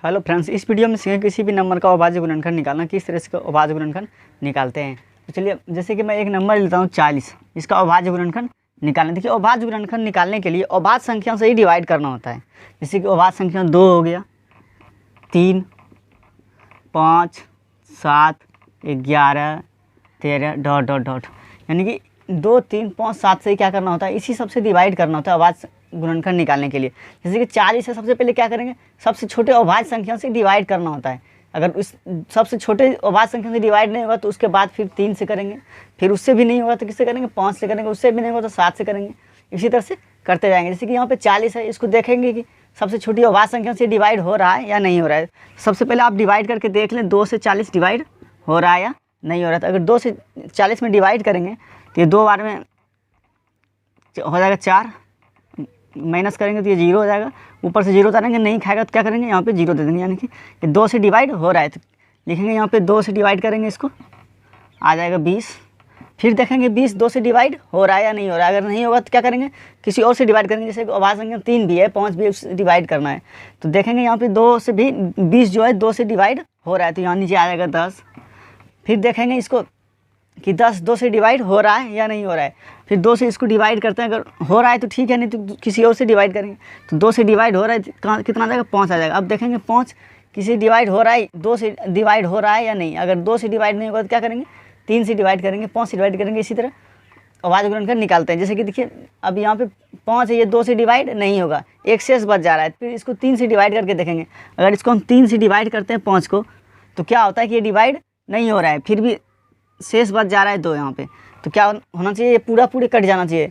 Hello friends, इस video में सीखेंगे किसी भी नंबर का अभाज्य गुणनखंड निकालना, किस तरह से अभाज्य गुणनखंड निकालते हैं। तो चलिए, जैसे कि मैं एक नंबर लेता हूँ 40, इसका अभाज्य गुणनखंड निकालना। देखिए, अभाज्य गुणनखंड निकालने के लिए अभाज्य संख्याओं से ही डिवाइड करना होता है। जैसे कि अभाज्य संख्या 2 हो गया, 3, 5, 7, 11, 13 डॉट डॉट डॉट, यानी कि 2, 3, 5, 7 से ही क्या करना होता है, इसी सबसे डिवाइड करना होता है अभाज्य गुणनखंड निकालने के लिए। जैसे कि 40 है, सबसे पहले क्या करेंगे, सबसे छोटे अभाज्य संख्या से डिवाइड करना होता है। अगर उस सबसे छोटे अभाज्य संख्या से डिवाइड नहीं होगा तो उसके बाद फिर 3 से करेंगे, फिर उससे भी नहीं होगा तो किससे करेंगे, 5 से करेंगे, उससे भी नहीं होगा तो 7 से करेंगे। इसी तरह से करते जाएंगे। जैसे कि यहाँ पे 40 है, इसको देखेंगे कि सबसे छोटी अभाज्य संख्या से डिवाइड हो रहा है या नहीं हो रहा है। सबसे पहले आप डिवाइड करके देख लें, 2 से 40 डिवाइड हो रहा है या नहीं हो रहा है। तो अगर 2 से 40 में डिवाइड करेंगे तो ये 2 बार में हो जाएगा 4, माइनस करेंगे तो ये 0 हो जाएगा। ऊपर से 0 उतारेंगे, नहीं खाएगा तो क्या करेंगे, यहाँ पे 0 दे देंगे, यानी कि ये 2 से डिवाइड हो रहा है। तो लिखेंगे यहाँ पे 2 से डिवाइड करेंगे, इसको आ जाएगा 20। फिर देखेंगे 20 2 से डिवाइड हो रहा है या नहीं हो रहा है। अगर नहीं होगा तो क्या करेंगे, किसी और से डिवाइड करेंगे। जैसे अभाज्य संख्या 3 भी है, 5 भी है, उससे डिवाइड करना है। तो देखेंगे यहाँ पे 2 से भी 20 जो है 2 से डिवाइड हो रहा है, तो यहाँ नीचे आ जाएगा 10। फिर देखेंगे इसको कि 10 2 से डिवाइड हो रहा है या नहीं हो रहा है। फिर 2 से इसको डिवाइड करते हैं, अगर हो रहा है तो ठीक है, नहीं तो किसी और से डिवाइड करेंगे। तो 2 से डिवाइड हो रहा है, कहाँ कितना आ जाएगा, 5 आ जाएगा। अब देखेंगे 5 किसी डिवाइड हो रहा है, 2 से डिवाइड हो रहा है या नहीं। अगर 2 से डिवाइड नहीं होगा तो क्या करेंगे, 3 से डिवाइड करेंगे, 5 से डिवाइड करेंगे। इसी तरह अभाज्य गुणनखंड निकालते हैं। जैसे कि देखिए, अब यहाँ पे 5 है, ये 2 से डिवाइड नहीं होगा, एक शेष बच जा रहा है। फिर इसको 3 से डिवाइड करके देखेंगे। अगर इसको हम 3 से डिवाइड करते हैं 5 को, तो क्या होता है कि ये डिवाइड नहीं हो रहा है, फिर भी शेष बच जा रहा है 2 यहाँ पे। तो क्या होना चाहिए, ये पूरा पूरे कट जाना चाहिए।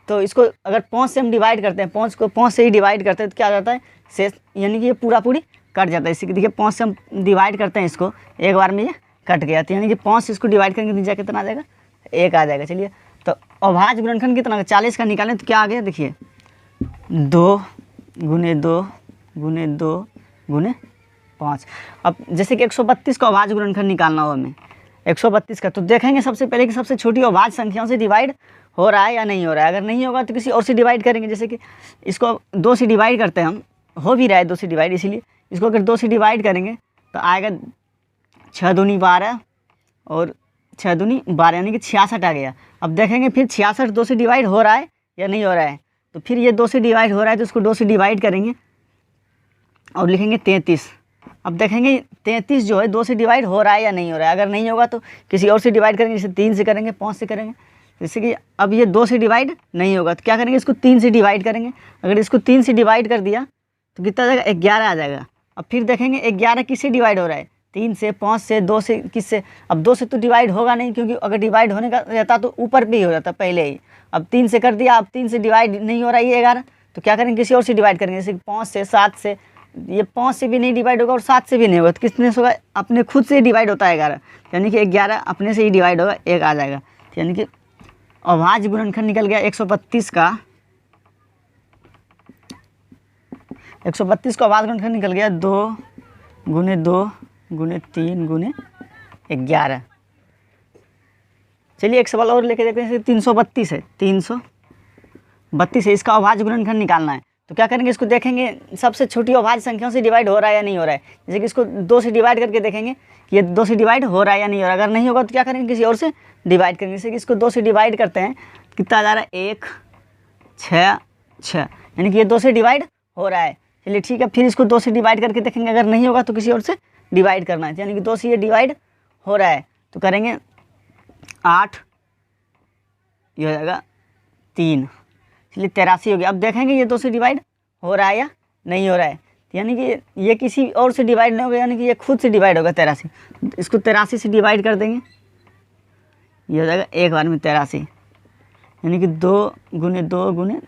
तो इसको अगर 5 से हम डिवाइड करते हैं, 5 को 5 से ही डिवाइड करते हैं तो क्या हो जाता है, शेष, यानी कि ये पूरा पूरी कट जाता है। इसी देखिए 5 से हम डिवाइड करते हैं, इसको एक बार में ये कट गया। तो यानी कि 5 से इसको डिवाइड करेंगे नीचे कितना आ जाएगा, 1 आ जाएगा। चलिए, तो अभाज्य गुणनखंड कितना, 40 का निकालें तो क्या आ गया, देखिए 2 गुने 2 गुने 2 गुने 5। अब जैसे कि 132 का अभाज्य गुणनखंड निकालना हो हमें, 132 का, तो देखेंगे सबसे पहले कि सबसे छोटी अभाज्य संख्याओं से डिवाइड हो रहा है या नहीं हो रहा है। अगर नहीं होगा तो किसी और से डिवाइड करेंगे। जैसे कि इसको 2 से डिवाइड करते हैं हम, हो भी रहा है 2 से डिवाइड, इसीलिए इसको अगर 2 से डिवाइड करेंगे तो आएगा 6 दूनी 12 और 6 दूनी 12, यानी कि 66 आ गया। अब देखेंगे फिर 66 2 से डिवाइड हो रहा है या नहीं हो रहा है। तो फिर ये 2 से डिवाइड हो रहा है तो उसको 2 से डिवाइड करेंगे और लिखेंगे 33। अब देखेंगे 33 जो है 2 से डिवाइड हो रहा है या नहीं हो रहा है। अगर नहीं होगा तो किसी और से डिवाइड करेंगे, जैसे 3 से करेंगे, 5 से करेंगे। जैसे कि अब ये 2 से डिवाइड नहीं होगा तो क्या करेंगे, इसको 3 से डिवाइड करेंगे। अगर इसको 3 से डिवाइड कर दिया तो कितना आ जाएगा, 11 आ जाएगा। अब फिर देखेंगे 11 किससे डिवाइड हो रहा है, 3 से, 5 से, 2 से, किससे। अब 2 से तो डिवाइड होगा नहीं, क्योंकि अगर डिवाइड होने का रहता तो ऊपर भी हो जाता पहले ही। अब 3 से कर दिया, अब 3 से डिवाइड नहीं हो रहा है ये 11, तो क्या करेंगे, किसी और से डिवाइड करेंगे। जैसे 5 से, 7 से, ये 5 से भी नहीं डिवाइड होगा और 7 से भी नहीं होगा, तो किसने से होगा, अपने खुद से डिवाइड होता है 11, यानी कि 11 अपने से ही डिवाइड होगा, 1 आ जाएगा। यानी कि अभाज्य गुणनखंड निकल गया 132 का। 132 का अभाज्य गुणनखंड निकल गया 2 गुने 2 गुने 3 गुने 11। चलिए एक सवाल और लेके देखते हैं। 332 है, 332 है, इसका अभाज्य गुणनखंड निकालना है। तो क्या करेंगे, इसको देखेंगे सबसे छोटी अभाज्य संख्याओं से डिवाइड हो रहा है या नहीं हो रहा है। जैसे कि इसको 2 से डिवाइड करके देखेंगे कि ये 2 से डिवाइड हो रहा है या नहीं हो रहा है। अगर नहीं होगा तो क्या करेंगे, किसी और से डिवाइड करेंगे। जैसे कि इसको 2 से डिवाइड करते हैं, कितना आ जा रहा है, 1 6 6, यानी कि ये 2 से डिवाइड हो रहा है। चलिए ठीक है, फिर इसको 2 से डिवाइड करके देखेंगे। अगर नहीं होगा तो किसी और से डिवाइड करना है, यानी कि 2 से ये डिवाइड हो रहा है तो करेंगे 8, ये हो जाएगा 3, चलिए 83 हो गया। अब देखेंगे ये 2 से डिवाइड हो रहा है या नहीं हो रहा है, यानी कि ये किसी और से डिवाइड नहीं होगा, यानी कि ये खुद से डिवाइड होगा 83। इसको 83 से डिवाइड कर देंगे, ये हो जाएगा एक बार में 83, यानी कि 2 गुने 2 गुने